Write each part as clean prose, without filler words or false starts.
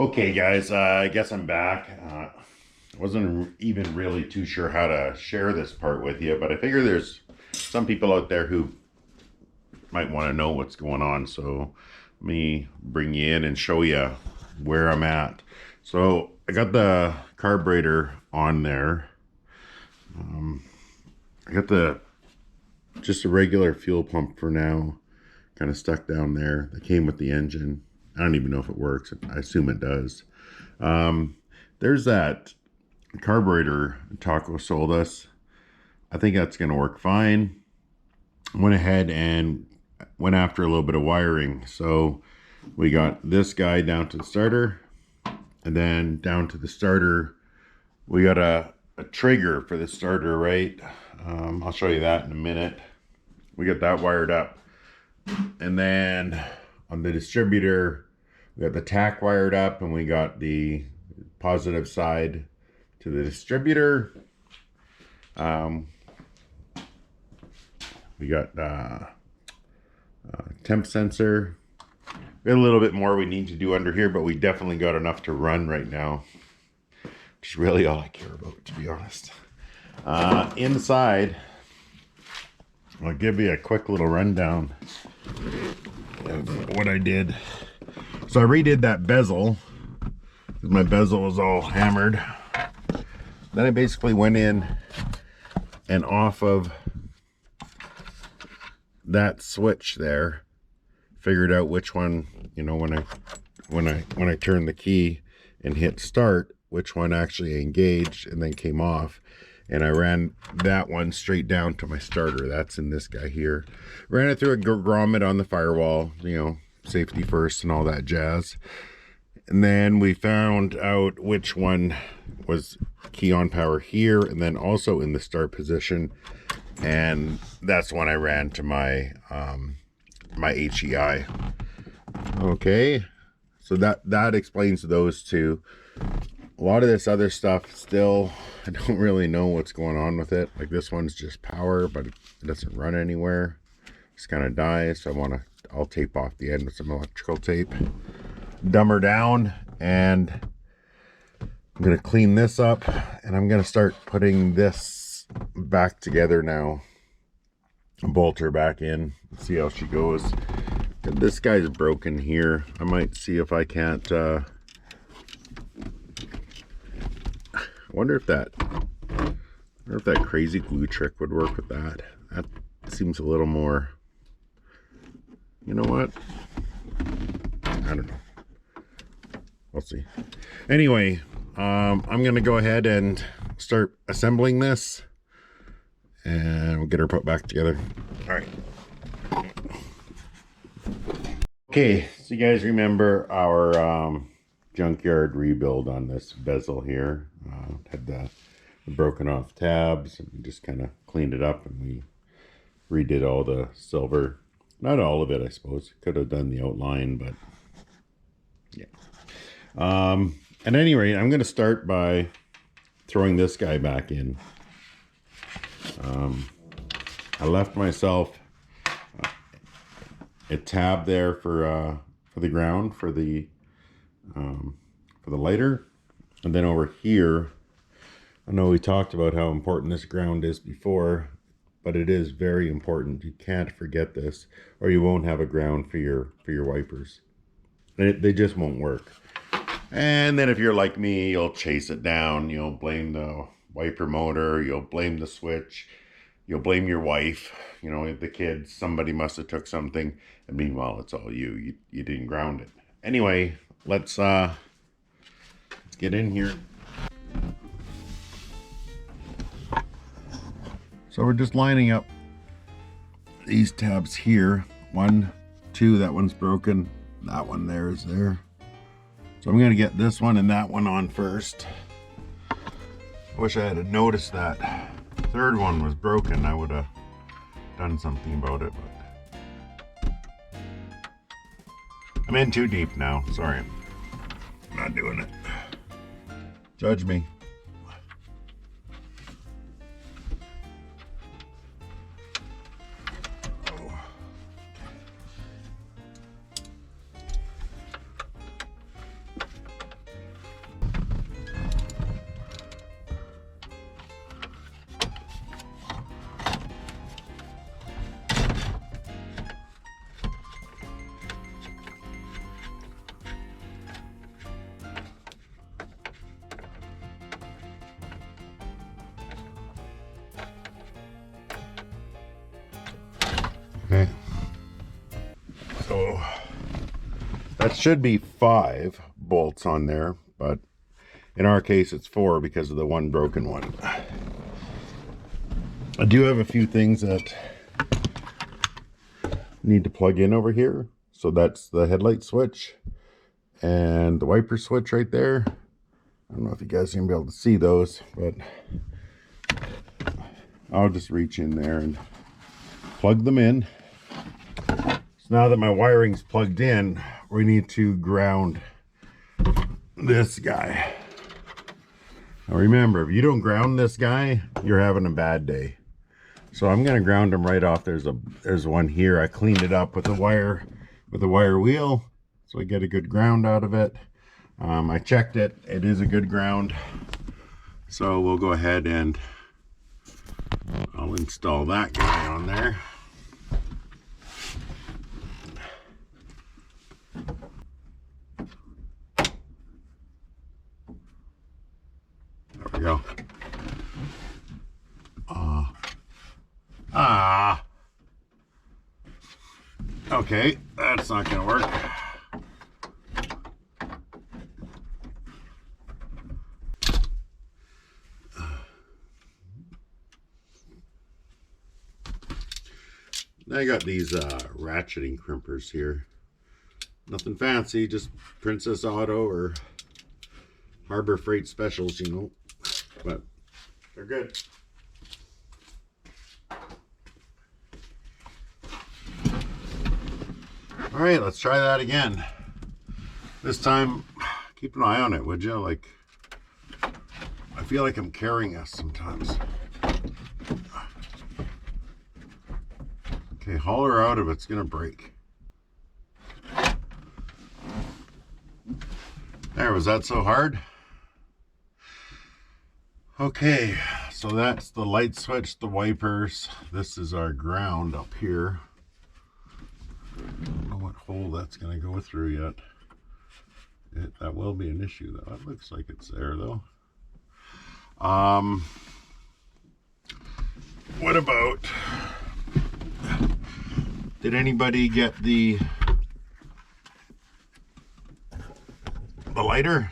Okay, guys, I guess I'm back. Wasn't even really too sure how to share this part with you, but I figure there's some people out there who might want to know what's going on. So let me bring you in and show you where I'm at. So I got the carburetor on there. I got just a regular fuel pump for now, kind of stuck down there. That came with the engine. I don't even know if it works. I assume it does. There's that carburetor Taco sold us. I think that's going to work fine. Went ahead and went after a little bit of wiring. So we got this guy down to the starter, and then down to the starter, we got a trigger for the starter, right? I'll show you that in a minute. We got that wired up. And then on the distributor, we got the tack wired up, and we got the positive side to the distributor. We got temp sensor. We got a little bit more we need to do under here, but we definitely got enough to run right now, which is really all I care about, to be honest. Inside, I'll give you a quick little rundown of what I did. So I redid that bezel, because my bezel was all hammered. Then I basically went in and off of that switch there, figured out which one, you know, when I turned the key and hit start, which one actually engaged and then came off. And I ran that one straight down to my starter. That's in this guy here. Ran it through a grommet on the firewall, you know, safety first and all that jazz. And then we found out which one was key on power here, and then also in the start position. And that's when I ran to my my HEI. Okay, so that explains those two. A lot of this other stuff still, I don't really know what's going on with it. Like this one's just power, but it doesn't run anywhere. It's kind of dies. So I'll tape off the end with some electrical tape, dumb her down, and I'm gonna clean this up, and I'm gonna start putting this back together now. Bolt her back in, see how she goes. And this guy's broken here. I might see if I can't I wonder if that crazy glue trick would work with that. That seems a little more, you know what? I don't know. We'll see. Anyway, I'm gonna go ahead and start assembling this, and we'll get her put back together. All right. Okay, so you guys remember our junkyard rebuild on this bezel here. Had the broken off tabs, and we just kind of cleaned it up, and we redid all the silver. Not all of it, I suppose. Could have done the outline, but yeah. At any rate, I'm going to start by throwing this guy back in. I left myself a tab there for the ground for the lighter, and then over here, I know we talked about how important this ground is before, but it is very important. You can't forget this, or you won't have a ground for your wipers. They just won't work. And then if you're like me, you'll chase it down. You'll blame the wiper motor. You'll blame the switch. You'll blame your wife. You know, the kids. Somebody must have took something. And meanwhile, it's all you. You didn't ground it. Anyway, let's get in here. So we're just lining up these tabs here. 1, 2, that one's broken. That one there is there. So I'm gonna get this one and that one on first. I wish I had noticed that third one was broken. I would have done something about it, but I'm in too deep now. Sorry, I'm not doing it. Judge me. Okay. So that should be 5 bolts on there, but in our case it's 4 because of the one broken one. I do have a few things that need to plug in over here. So that's the headlight switch and the wiper switch right there. I don't know if you guys are gonna be able to see those, but I'll just reach in there and plug them in. So now that my wiring's plugged in, we need to ground this guy. Now remember, if you don't ground this guy, you're having a bad day. So I'm gonna ground him right off. There's one here. I cleaned it up with a wire wheel, so I get a good ground out of it. I checked it. It is a good ground. So we'll go ahead and I'll install that guy on there. There we go. Okay, that's not gonna work. I got these ratcheting crimpers here. Nothing fancy, just Princess Auto or Harbor Freight specials, you know, but they're good. All right, let's try that again. This time, keep an eye on it, would you? Like, I feel like I'm carrying us sometimes. Okay, haul her out if it's gonna break. There, was that so hard? Okay, so that's the light switch, the wipers. This is our ground up here. I don't know what hole that's gonna go through yet. That will be an issue though. It looks like it's there though. What about, did anybody get the lighter?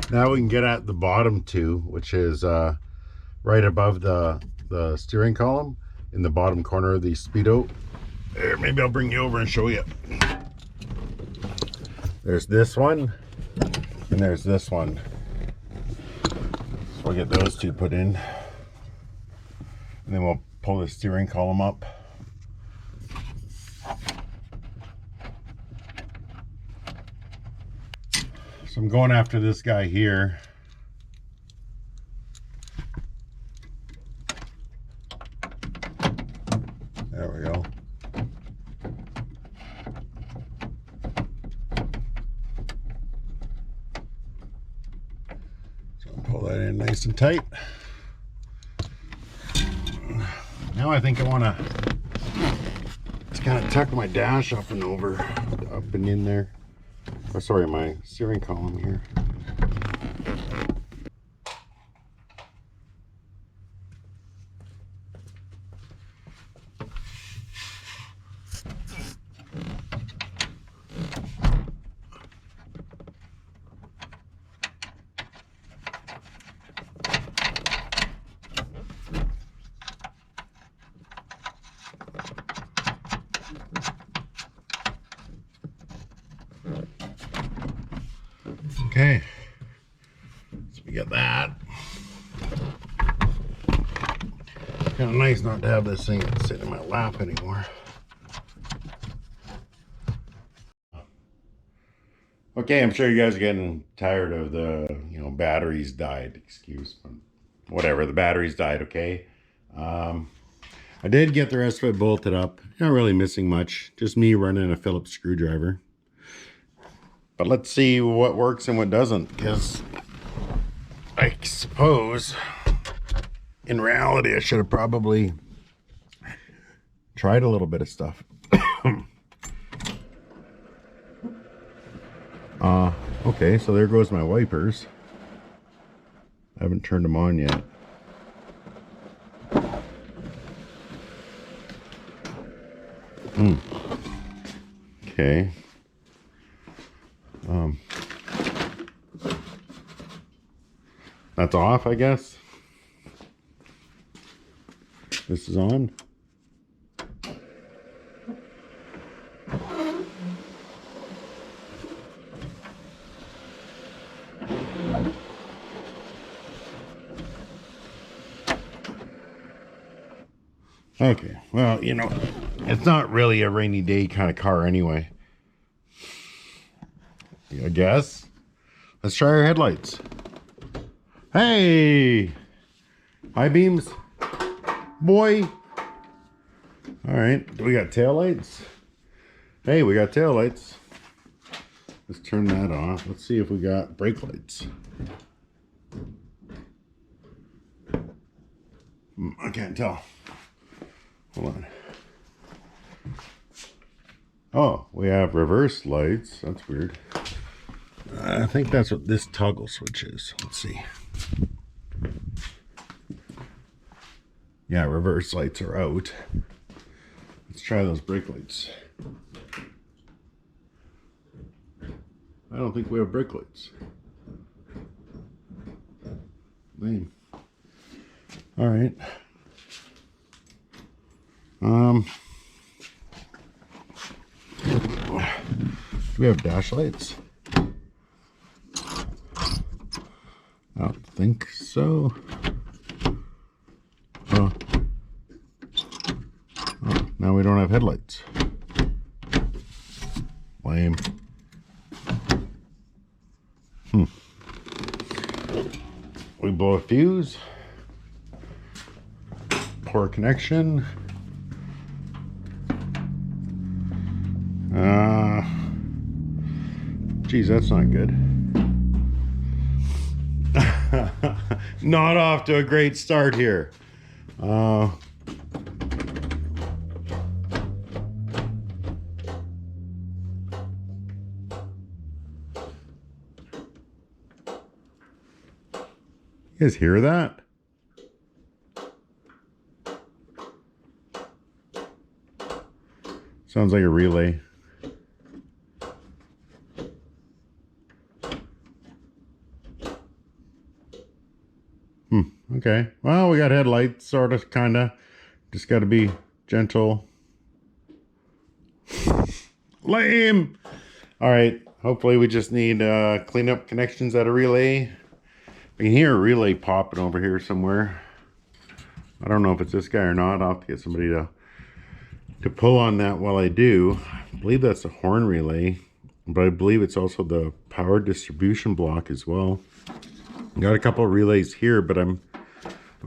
Now we can get at the bottom two, which is right above the steering column in the bottom corner of the speedo. There, maybe I'll bring you over and show you. There's this one, and there's this one. So we'll get those two put in, and then we'll pull the steering column up. So I'm going after this guy here. There we go. So I'll pull that in nice and tight. Now I think I want to just kind of tuck my dash up and over, up and in there. Oh, sorry, my steering column here. Okay, so we got that. Kind of nice not to have this thing sit in my lap anymore. Okay, I'm sure you guys are getting tired of the, batteries died, excuse me. Whatever, the batteries died, okay? I did get the rest of it bolted up. Not really missing much. Just me running a Phillips screwdriver. But let's see what works and what doesn't, because I suppose in reality I should have probably tried a little bit of stuff. Okay, so there goes my wipers. I haven't turned them on yet. Okay. That's off, I guess. This is on. Okay, well, you know, it's not really a rainy day kind of car anyway. I guess. Let's try our headlights. Hey! High beams. Boy! Alright, we got taillights. Hey, we got taillights. Let's turn that off. Let's see if we got brake lights. I can't tell. Hold on. Oh, we have reverse lights. That's weird. I think that's what this toggle switch is. Let's see. Yeah, reverse lights are out. Let's try those brake lights. I don't think we have brake lights. Lame. All right. Do we have dash lights? I don't think so. Oh, now we don't have headlights. Lame. We blow a fuse. Poor connection. Geez, that's not good. Not off to a great start here. You guys hear that? Sounds like a relay. Okay, well, we got headlights, sort of, kind of. Just got to be gentle. Lame! All right, hopefully we just need clean up connections at a relay. I can hear a relay popping over here somewhere. I don't know if it's this guy or not. I'll have to get somebody to pull on that while I do. I believe that's a horn relay, but I believe it's also the power distribution block as well. Got a couple of relays here, but I'm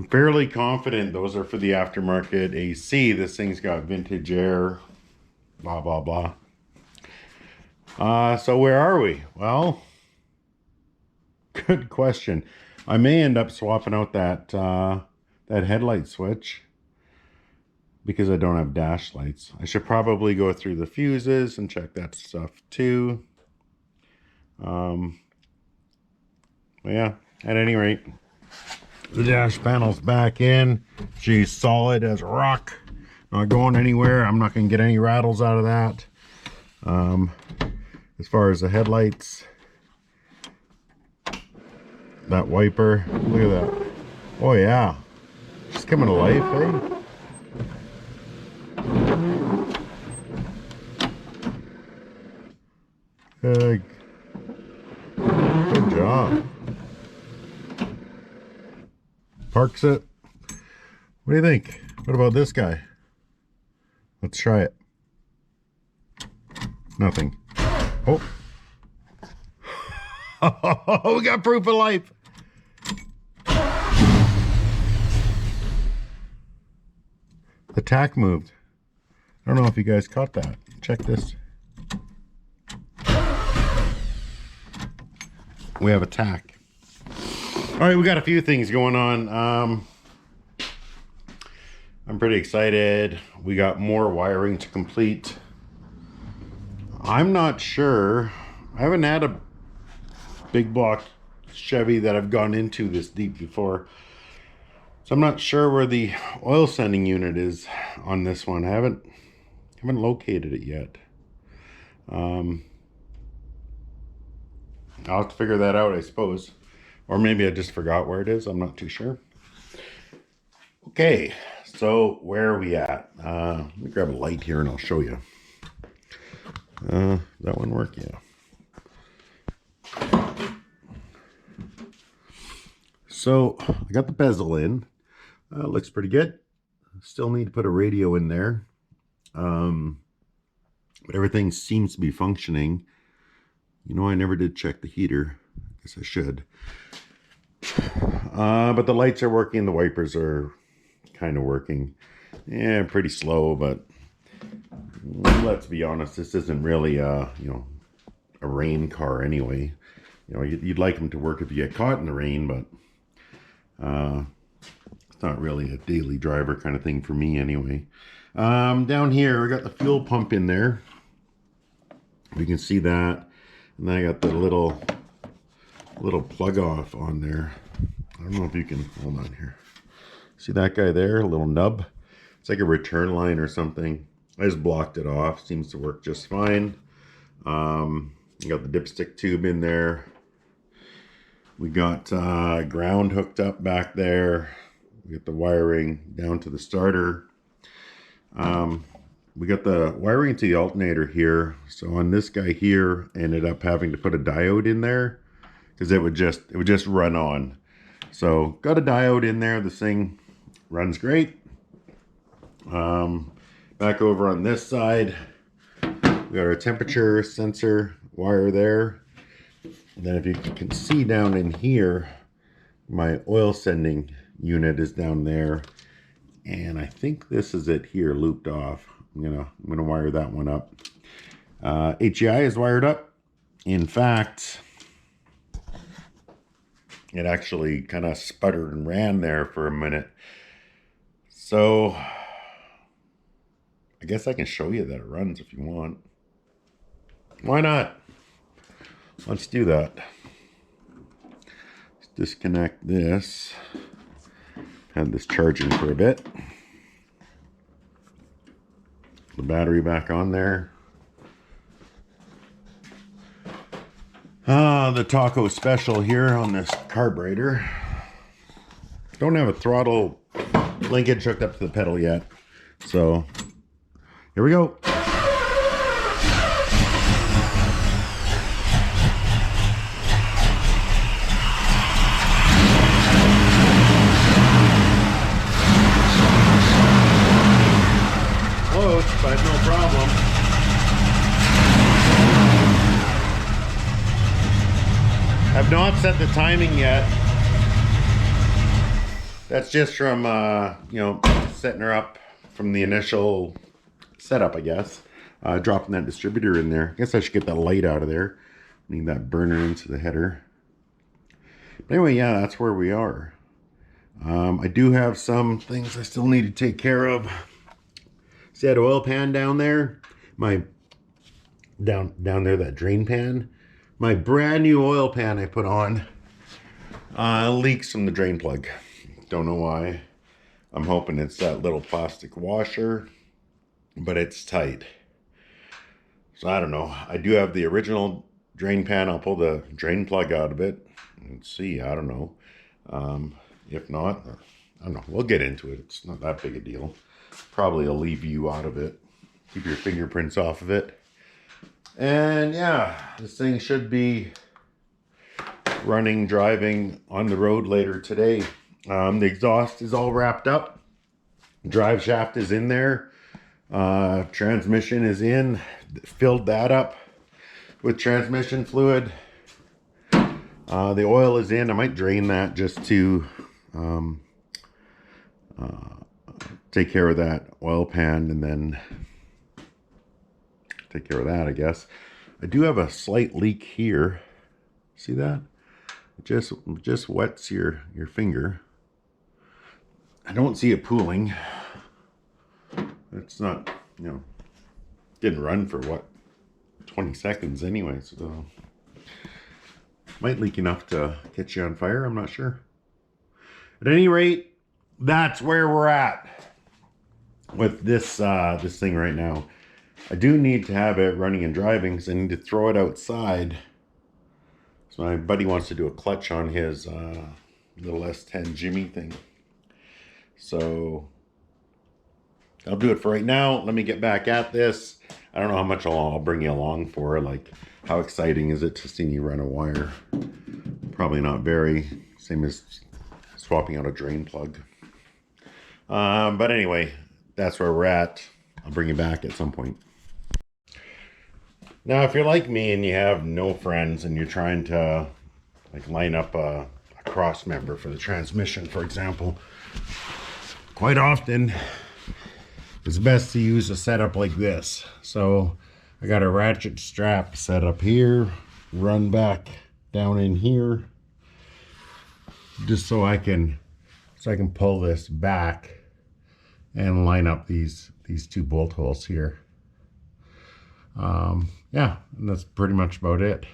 fairly confident those are for the aftermarket AC. This thing's got vintage air, blah, blah, blah. So where are we? Well, good question. I may end up swapping out that headlight switch because I don't have dash lights. I should probably go through the fuses and check that stuff too. Yeah, at any rate, the dash panel's back in. She's solid as a rock. Not going anywhere. I'm not going to get any rattles out of that. As far as the headlights, that wiper, look at that. Oh yeah, she's coming to life, eh? Good job. Parks it. What do you think? What about this guy? Let's try it. Nothing. Oh. We got proof of life. The tack moved. I don't know if you guys caught that. Check this. We have a tack. All right, we got a few things going on. I'm pretty excited. We got more wiring to complete. I'm not sure. I haven't had a big block Chevy that I've gone into this deep before. So I'm not sure where the oil sending unit is on this one. I haven't located it yet. I'll have to figure that out, I suppose. Or maybe I just forgot where it is. I'm not too sure. Okay, so where are we at? Let me grab a light here and I'll show you. That one work? Yeah. So I got the bezel in. Looks pretty good. Still need to put a radio in there. But everything seems to be functioning. You know, I never did check the heater. I guess I should. But the lights are working. The wipers are kind of working. Yeah, pretty slow, but let's be honest, this isn't really you know, a rain car anyway. You know, you'd like them to work if you get caught in the rain, but it's not really a daily driver kind of thing for me anyway. Down here, we got the fuel pump in there. You can see that. And then I got the little plug off on there. I don't know if you can, hold on here. See that guy there, a little nub? It's like a return line or something. I just blocked it off, seems to work just fine. You got the dipstick tube in there. We got ground hooked up back there. We got the wiring down to the starter. We got the wiring to the alternator here. So on this guy here, ended up having to put a diode in there because it would just run on. So got a diode in there. This thing runs great. Back over on this side, we got our temperature sensor wire there. And then if you can see down in here, my oil sending unit is down there. And I think this is it here looped off. I'm gonna wire that one up. HEI is wired up. In fact, it actually kind of sputtered and ran there for a minute. So I guess I can show you that it runs if you want. Why not? Let's do that. Let's disconnect this. Had this charging for a bit. The battery back on there. The Taco special here on this carburetor. Don't have a throttle linkage hooked up to the pedal yet. So here we go. Close, but no problem. I've not set the timing yet. That's just from, you know, setting her up from the initial setup, I guess. Dropping that distributor in there. I guess I should get that light out of there. Need that burner into the header. But anyway, yeah, that's where we are. I do have some things I still need to take care of. See that oil pan down there? My down there, that drain pan. My brand new oil pan I put on leaks from the drain plug. Don't know why. I'm hoping it's that little plastic washer, but it's tight. So I don't know. I do have the original drain pan. I'll pull the drain plug out of it and see. I don't know. If not, I don't know. We'll get into it. It's not that big a deal. Probably will leave you out of it. Keep your fingerprints off of it. And yeah, this thing should be running, driving on the road later today. The exhaust is all wrapped up. Drive shaft is in there. Transmission is in. Filled that up with transmission fluid. The oil is in. I might drain that just to take care of that oil pan and then take care of that, I guess. I do have a slight leak here. See that? It just wets your finger. I don't see it pooling. It's not, you know, didn't run for what, 20 seconds anyway, so might leak enough to catch you on fire, I'm not sure. At any rate, that's where we're at with this this thing right now. I do need to have it running and driving because I need to throw it outside. So my buddy wants to do a clutch on his little S10 Jimmy thing. So I'll do it for right now. Let me get back at this. I don't know how much I'll bring you along for. Like, how exciting is it to see me run a wire? Probably not very. Same as swapping out a drain plug. But anyway, that's where we're at. I'll bring you back at some point. Now, if you're like me and you have no friends and you're trying to like line up a cross member for the transmission, for example, quite often it's best to use a setup like this. So I got a ratchet strap set up here, run back down in here, just so I can pull this back and line up these two bolt holes here. Yeah, and that's pretty much about it.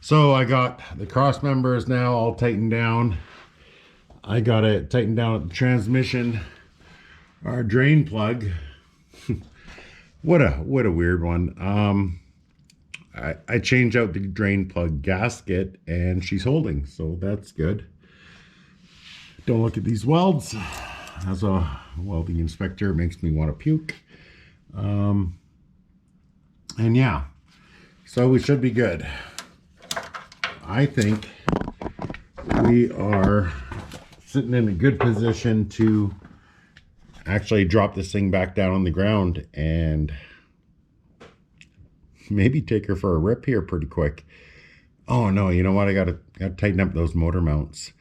So I got the cross members now all tightened down. I got it tightened down at the transmission. Our drain plug. what a weird one. I changed out the drain plug gasket and she's holding, so that's good. Don't look at these welds. As a welding inspector, it makes me want to puke. And yeah, so we should be good. I think we are sitting in a good position to actually drop this thing back down on the ground and maybe take her for a rip here pretty quick. Oh no, you know what? I gotta tighten up those motor mounts.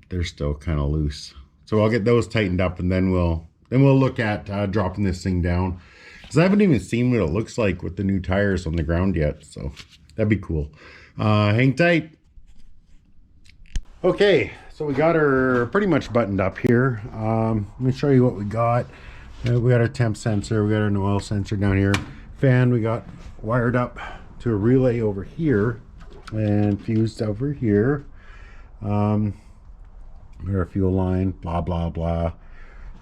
They're still kind of loose. So I'll get those tightened up and then we'll look at dropping this thing down. Because I haven't even seen what it looks like with the new tires on the ground yet. So that'd be cool. Hang tight. Okay, so we got her pretty much buttoned up here. Let me show you what we got. We got our temp sensor. We got our oil sensor down here. Fan we got wired up to a relay over here and fused over here. Our fuel line, blah, blah, blah.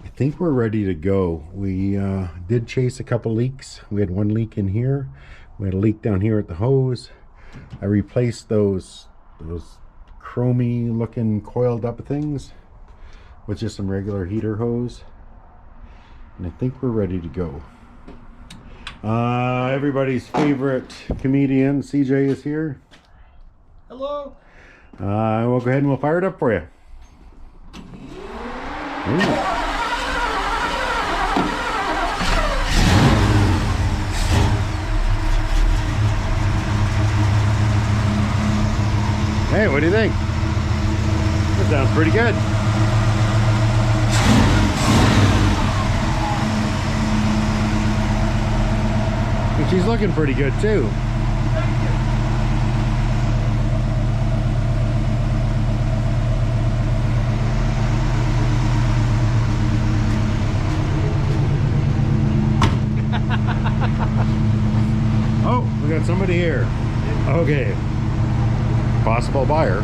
I think we're ready to go. We did chase a couple leaks. We had one leak in here. We had a leak down here at the hose. I replaced those chromy looking coiled up things with just some regular heater hose. And I think we're ready to go. Everybody's favorite comedian, CJ, is here. Hello. We'll go ahead and we'll fire it up for you. Ooh. Hey, what do you think? That sounds pretty good. And she's looking pretty good too. Thank you. Oh, we got somebody here. Okay. Possible buyer.